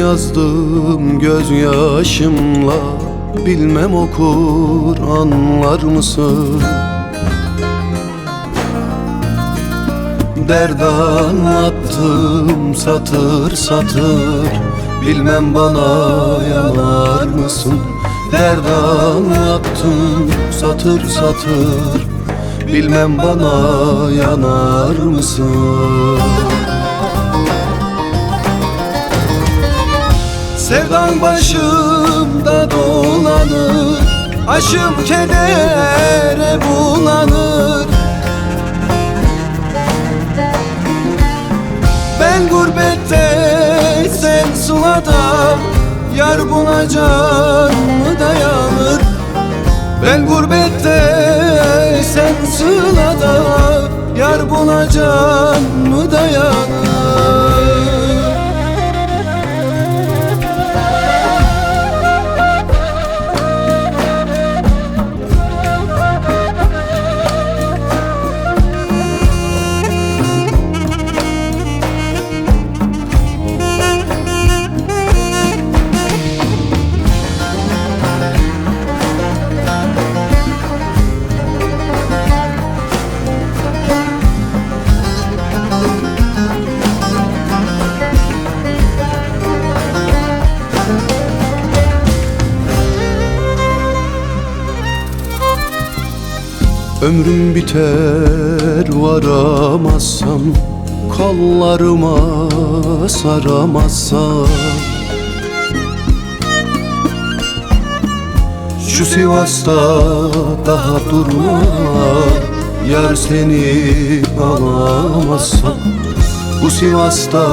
yazdım gözyaşımla, bilmem okur anlar mısın? Derd anlattım satır satır, bilmem bana yanar mısın? Derd anlattım satır satır, bilmem bana yanar mısın? Sevdan başımda dolanır, aşım kedere bulanır. Ben gurbette, sen sılada, yar buna can mı dayanır? Ben gurbette, sen sılada, yar buna can mı dayanır? Ömrüm biter varamazsam, kollarıma saramazsam, şu Sivas'ta daha durma, yar seni alamazsam. Bu Sivas'ta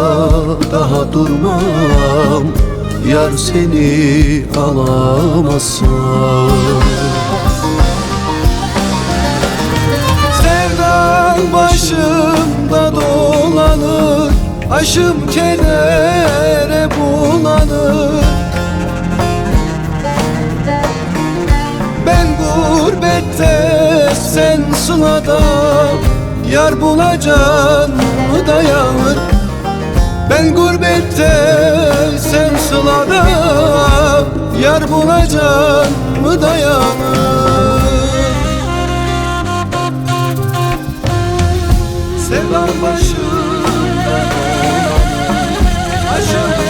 daha durmam, yar seni alamazsam. Başımda dolanır, aşım kedere bulanır. Ben gurbette, sen sılada, yar bulacan mı dayanır? Ben gurbette, sen sılada, yar bulacan mı dayanır? Sevdan başımda dolanır, aşım